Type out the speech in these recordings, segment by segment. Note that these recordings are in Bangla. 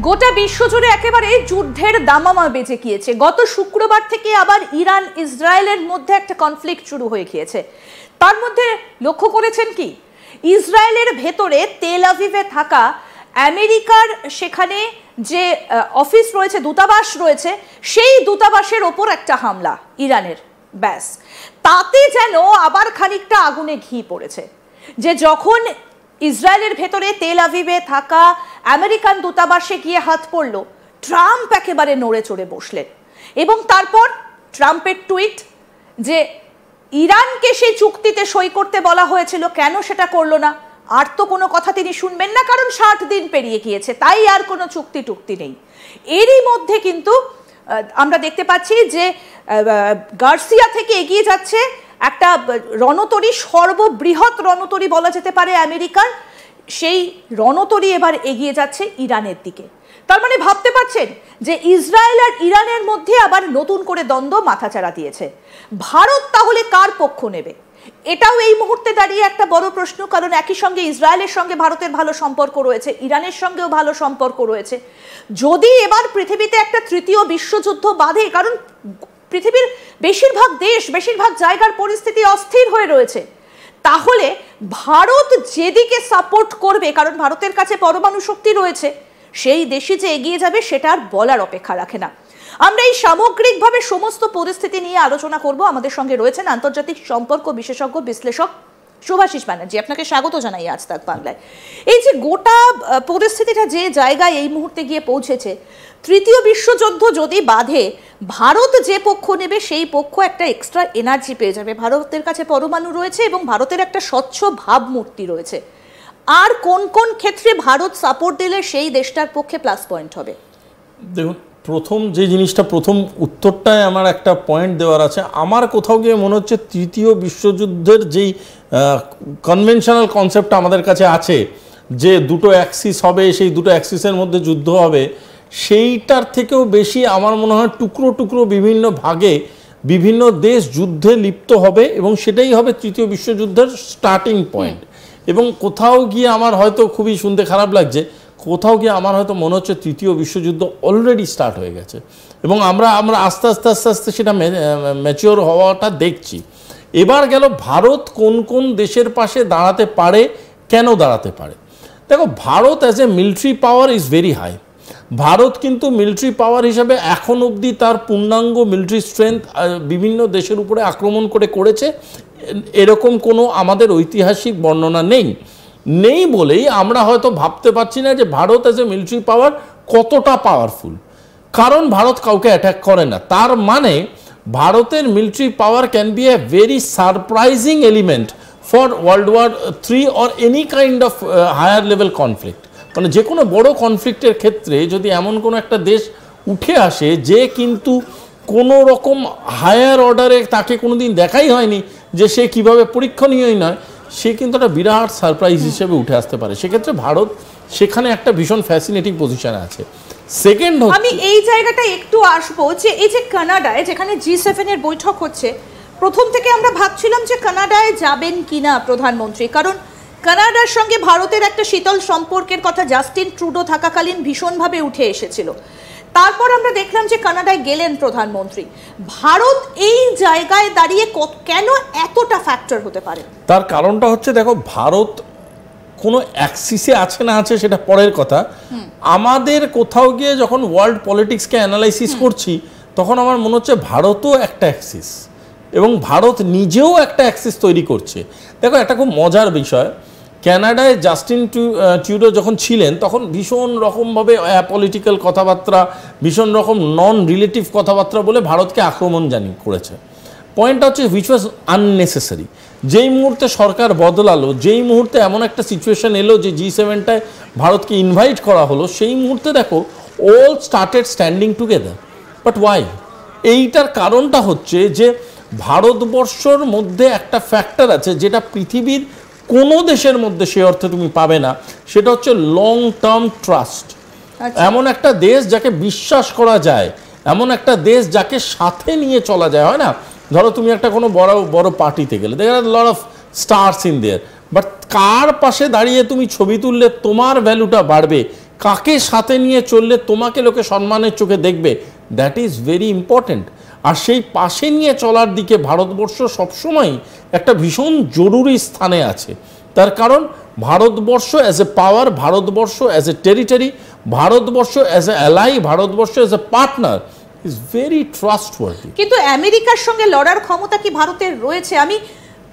গোটা বিশ্বজুড়ে একেবারে যুদ্ধের দামামা বেজে গিয়েছে। গত শুক্রবার থেকে আবার ইরান ইসরায়েলের মধ্যে একটা কনফ্লিক্ট শুরু হয়ে গিয়েছে। তার মধ্যে লক্ষ্য করেছেন কি, ইসরায়েলের ভেতরে তেল আভিভে থাকা আমেরিকার সেখানে যে অফিস রয়েছে, দূতাবাস রয়েছে, সেই দূতাবাসের ওপর একটা হামলা ইরানের, ব্যাস তাতে যেন আবার খানিকটা আগুনে ঘি পড়েছে। যে যখন ইসরায়েলের ভেতরে তেল আভিভে থাকা আমেরিকান দূতাবাসে গিয়ে হাত পড়ল, ট্রাম্প একেবারে নড়ে চড়ে বসলেন। এবং তারপর ট্রাম্পের টুইট যে ইরানকে সেই চুক্তিতে সই করতে বলা হয়েছিল, কেন সেটা করলো না, আর তো কোনো কথা তিনি শুনবেন না, কারণ 60 দিন পেরিয়ে গিয়েছে, তাই আর কোনো চুক্তি নেই। এরই মধ্যে কিন্তু আমরা দেখতে পাচ্ছি যে গার্সিয়া থেকে এগিয়ে যাচ্ছে একটা রণতরী, সর্ববৃহৎ রণতরী বলা যেতে পারে আমেরিকার, সেই রণতরী এবার এগিয়ে যাচ্ছে ইরানের দিকে। তার মানে ভাবতে পারছেন যে ইসরায়েল আর ইরানের মধ্যে আবার নতুন করে দ্বন্দ্ব মাথাচাড়া দিয়েছে। ভারত তাহলে কার পক্ষ নেবে, এটাও এই মুহূর্তে দাঁড়িয়ে একটা বড় প্রশ্ন। কারণ একই সঙ্গে ইসরায়েলের সঙ্গে ভারতের ভালো সম্পর্ক রয়েছে, ইরানের সঙ্গেও ভালো সম্পর্ক রয়েছে। যদি এবার পৃথিবীতে একটা তৃতীয় বিশ্বযুদ্ধ বাধে, কারণ পৃথিবীর বেশিরভাগ দেশ, বেশিরভাগ জায়গার পরিস্থিতি অস্থির হয়ে রয়েছে, তাহলে ভারত যেদিকে সাপোর্ট করবে, কারণ ভারতের কাছে পরমাণু শক্তি রয়েছে, সেই দেশে যে এগিয়ে যাবে সেটা আর বলার অপেক্ষা রাখে না। আমরা এই সামগ্রিকভাবে সমস্ত পরিস্থিতি নিয়ে আলোচনা করব। আমাদের সঙ্গে রয়েছেন আন্তর্জাতিক সম্পর্ক বিশেষজ্ঞ বিশ্লেষক শুভাশিস ব্যানার্জি। আপনাকে স্বাগত জানাই আজ তাক বাংলায়। এই যে গোটা পরিস্থিতিটা যে জায়গায় এই মুহূর্তে গিয়ে পৌঁছেছে, তৃতীয় বিশ্বযুদ্ধ যদি বাধে, ভারত যে পক্ষ নেবে সেই পক্ষ একটা এক্সট্রা এনার্জি পেয়ে যাবে। ভারতের কাছে পরমাণু রয়েছে এবং ভারতের একটা স্বচ্ছ ভাবমূর্তি রয়েছে। আর কোন কোন ক্ষেত্রে ভারত সাপোর্ট দিলে সেই দেশটার পক্ষে প্লাস পয়েন্ট হবে? দেখুন, প্রথম যে জিনিসটা, প্রথম উত্তরটায় আমার একটা পয়েন্ট দেওয়ার আছে। আমার কোথাও গিয়ে মনে হচ্ছে তৃতীয় বিশ্বযুদ্ধের যেই কনভেনশনাল কনসেপ্ট আমাদের কাছে আছে, যে দুটো অ্যাক্সিস হবে, সেই দুটো অ্যাক্সিসের মধ্যে যুদ্ধ হবে, সেইটার থেকেও বেশি আমার মনে হয় টুকরো টুকরো বিভিন্ন ভাগে বিভিন্ন দেশ যুদ্ধে লিপ্ত হবে এবং সেটাই হবে তৃতীয় বিশ্বযুদ্ধের স্টার্টিং পয়েন্ট। এবং কোথাও গিয়ে আমার হয়তো, খুবই শুনতে খারাপ লাগছে, কোথাও গিয়ে আমার হয়তো মনে হচ্ছে তৃতীয় বিশ্বযুদ্ধ অলরেডি স্টার্ট হয়ে গেছে এবং আমরা আস্তে আস্তে সেটা ম্যাচিওর হওয়াটা দেখছি। এবার গেল ভারত কোন কোন দেশের পাশে দাঁড়াতে পারে, কেন দাঁড়াতে পারে। দেখো, Bharat as a military power is very high. Bharat কিন্তু মিলিটারি পাওয়ার হিসাবে এখন অবধি তার পূর্ণাঙ্গ মিলিটারি স্ট্রেংথ বিভিন্ন দেশের উপরে আক্রমণ করেছে, এরকম কোনো আমাদের ঐতিহাসিক বর্ণনা নেই বলেই আমরা হয়তো ভাবতে পারছি না যে ভারত অ্যাজ এ মিলিটারি পাওয়ার কতটা পাওয়ারফুল। কারণ ভারত কাউকে অ্যাটাক করে না, তার মানে ভারতের military power can be a very surprising element for world war 3 or any kind of higher level conflict. মানে যে কোনো বড় কনফ্লিক্টের ক্ষেত্রে যদি এমন কোনো একটা দেশ উঠে আসে যে কিন্তু কোনো রকম হায়ার অর্ডারে তাকে কোনোদিন দেখাই হয়নি যে সে কীভাবে পরীক্ষণীয়ই নয়, সে কিন্তু একটা বিরাট সারপ্রাইজ হিসেবে উঠে আসতে পারে। সেক্ষেত্রে ভারত সেখানে একটা ভীষণ ফ্যাসিনেটিং পজিশনে আছে। সেকেন্ড, আমি এই জায়গাটা একটু আসবো যে এই যে কানাডায় যেখানে G7 এর বৈঠক হচ্ছে, প্রথম থেকে আমরা ভাবছিলাম যে কানাডায় যাবেন কিনা প্রধানমন্ত্রী, কারণ কানাডার সঙ্গে ভারতের একটা শীতল সম্পর্কের কথা জাস্টিন ট্রুডো থাকাকালীন ভীষণভাবে উঠে এসেছিল। তারপর আমরা দেখলাম যে কানাডায় গেলেন প্রধানমন্ত্রী। ভারত এই জায়গায় দাঁড়িয়ে কেন এতটা ফ্যাক্টর হতে পারে? তার কারণটা হচ্ছে, দেখো, ভারত কোনো অ্যাক্সিসে আছে না আছে সেটা পরের কথা। আমাদের কোথাও গিয়ে যখন ওয়ার্ল্ড পলিটিক্সকে অ্যানালাইসিস করছি, তখন আমার মনে হচ্ছে ভারতও একটা অ্যাক্সিস এবং ভারত নিজেও একটা অ্যাক্সিস তৈরি করছে। দেখো, একটা খুব মজার বিষয়, কানাডায় জাস্টিন ট্রুডো যখন ছিলেন তখন ভীষণ রকমভাবে অ্যাপলিটিক্যাল কথাবার্তা, ভীষণ রকম নন রিলেটিভ কথাবার্তা বলে ভারতকে আক্রমণ করেছে। পয়েন্টটা হচ্ছে হুইচ ওয়াজ আননেসেসারি। যেই মুহূর্তে সরকার বদলালো, যেই মুহূর্তে এমন একটা সিচুয়েশন এলো যে G7টায় ভারতকে ইনভাইট করা হলো, সেই মুহূর্তে দেখো all started standing together. But why? এইটার কারণটা হচ্ছে যে ভারতবর্ষর মধ্যে একটা ফ্যাক্টর আছে যেটা পৃথিবীর কোনো দেশের মধ্যে সে অর্থে তুমি পাবে না, সেটা হচ্ছে লং টার্ম ট্রাস্ট। এমন একটা দেশ যাকে বিশ্বাস করা যায়, এমন একটা দেশ যাকে সাথে নিয়ে চলা যায়। হয় না, ধরো তুমি একটা কোনো বড় পার্টিতে গেলে, there are lot of stars in there, but কার পাশে দাঁড়িয়ে তুমি ছবি তুললে তোমার ভ্যালুটা বাড়বে, কাকে সাথে নিয়ে চললে তোমাকে লোকে সম্মানের চোখে দেখবে, দ্যাট ইজ ভেরি ইম্পর্ট্যান্ট। আর সেই পাশে নিয়ে চলার দিকে ভারতবর্ষ সবসময় একটা ভীষণ জরুরি স্থানে আছে। তার কারণ Bharatvarsha as a power, Bharatvarsha as a territory, Bharatvarsha as a ally, Bharatvarsha as a partner is very trustworthy. কিন্তু আমেরিকার সঙ্গে লড়ার ক্ষমতা কি ভারতের রয়েছে? আমি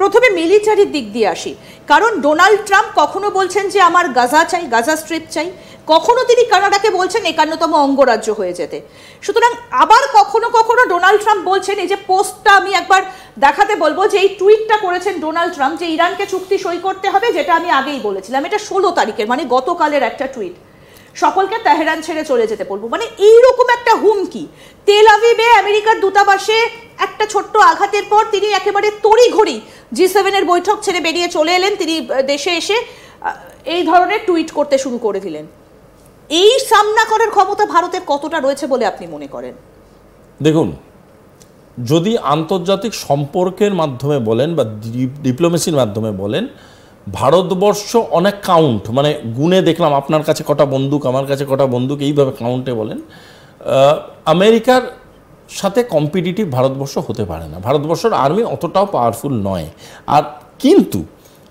প্রথমে মিলিটারির দিক দিয়ে আসি। কারণ ডোনাল্ড ট্রাম্প কখনো বলছেন যে আমার গাজা চাই, গাজা স্ট্রিপ চাই, কখনো তিনি কানাডাকে বলছেন 51তম অঙ্গরাজ্য হয়ে যেতে। সুতরাং আবার কখনো কখনো ডোনাল্ড ট্রাম্প বলছেন, এই যে পোস্টটা আমি একবার দেখাতে বলবো, যে এই টুইটটা করেছেন ডোনাল্ড ট্রাম্প যে ইরানকে চুক্তি সই করতে হবে, যেটা আমি আগেই বলেছিলাম, এটা 16 তারিখের, মানে গতকালের একটা টুইট, সকলকে তেহরান ছেড়ে চলে যেতে বলবো। মানে এইরকম একটা হুমকি। তেল আভিভে আমেরিকার দূতাবাসে একটা ছোট্ট আঘাতের পর তিনি একেবারে তড়িঘড়ি G7 এর বৈঠক ছেড়ে বেরিয়ে চলে এলেন। তিনি দেশে এসে এই ধরনের টুইট করতে শুরু করে দিলেন। এই সামনা করার ক্ষমতা ভারতের কতটা রয়েছে বলে আপনি মনে করেন? দেখুন, যদি আন্তর্জাতিক সম্পর্কের মাধ্যমে বলেন বা ডিপ্লোমেসির মাধ্যমে বলেন, ভারতবর্ষ অনেক কাউন্ট, মানে গুণে দেখলাম আপনার কাছে কটা বন্দুক, আমার কাছে কটা বন্দুক, এইভাবে কাউন্টে বলেন, আমেরিকার সাথে কম্পিটিটিভ ভারতবর্ষ হতে পারে না। ভারতবর্ষের আর্মি অতটাও পাওয়ারফুল নয়। আর কিন্তু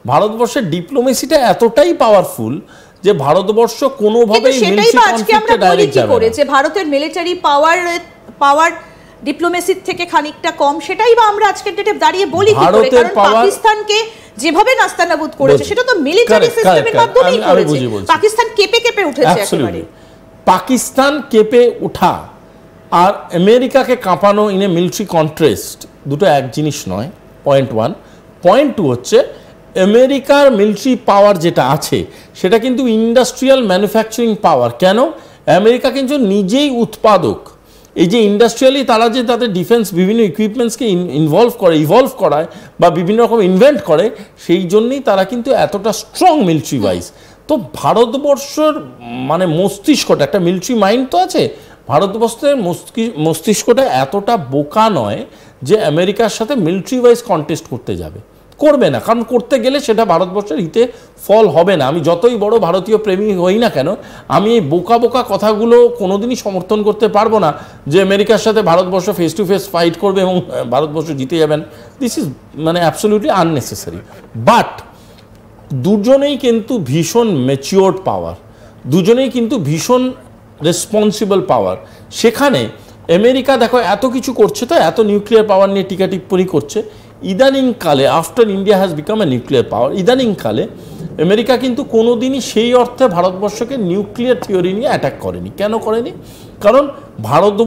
ভারতবর্ষের ডিপ্লোমেসিটা এতটাই পাওয়ারফুল যে ভারতবর্ষ কোনোভাবেই মিলিটারি কনফ্লিক্টে ডাইরেক্ট যাবে না। যে ভারতের মিলিটারি পাওয়ার ডিপ্লোমেসির থেকে খানিকটা কম, সেটাই বা আমরা আজকের ডেটে দাঁড়িয়ে বলি কি করে? কারণ পাকিস্তানকে যেভাবে নাস্তানাবুদ করেছে সেটা তো মিলিটারি সিস্টেমের মাধ্যমেই করেছে। পাকিস্তান কেঁপে কেঁপে উঠেছে একেবারে। পাকিস্তান কেঁপে ওঠা আর আমেরিকাকে কাঁপানো ইন এ মিলিটারি কন্ট্রেস্ট দুটো এক জিনিস নয়, পয়েন্ট 1। পয়েন্ট 2 হচ্ছে আমেরিকার মিলিটারি পাওয়ার যেটা আছে সেটা কিন্তু ইন্ডাস্ট্রিয়াল ম্যানুফ্যাকচারিং পাওয়ার। কেন? আমেরিকা কিন্তু নিজেই উৎপাদক। এই যে ইন্ডাস্ট্রিয়ালি তারা যে তাদের ডিফেন্স বিভিন্ন ইকুইপমেন্টসকে ইভলভ করায় বা বিভিন্ন রকম ইনভেন্ট করে, সেই জন্যই তারা কিন্তু এতটা স্ট্রং মিলিটারি ওয়াইজ। তো ভারতবর্ষের মানে মস্তিষ্কটা, একটা মিলিটারি মাইন্ড তো আছে, ভারতবর্ষের মস্তিষ্কটা এতটা বোকা নয় যে আমেরিকার সাথে মিলিটারি ওয়াইজ কন্টেস্ট করতে যাবে, করবে না। কারণ করতে গেলে সেটা ভারতবর্ষের হিতে ফল হবে না। আমি যতই বড় ভারতীয় প্রেমী হই না কেন, আমি এই বোকা বোকা কথাগুলো কোনোদিনই সমর্থন করতে পারবো না যে আমেরিকার সাথে Bharatvarsha face to face fight করবে এবং ভারতবর্ষ জিতে যাবেন। দিস ইজ মানে অ্যাবসলিউটলি আননেসেসারি। বাট দুজনেই কিন্তু ভীষণ ম্যাচিওর্ড পাওয়ার, দুজনেই কিন্তু ভীষণ রেসপন্সিবল পাওয়ার। সেখানে আমেরিকা দেখো এত কিছু করছে, তো এত নিউক্লিয়ার পাওয়ার নিয়ে টিকা টিপ্পনি করছে। ইদানিংকালে after India has become a nuclear power, ইদানিংকালে আমেরিকা কিন্তু কোনোদিনই সেই অর্থে ভারতবর্ষকে নিউক্লিয়ার থিওরি নিয়ে অ্যাটাক করেনি। কেন করেনি? কারণ ভারত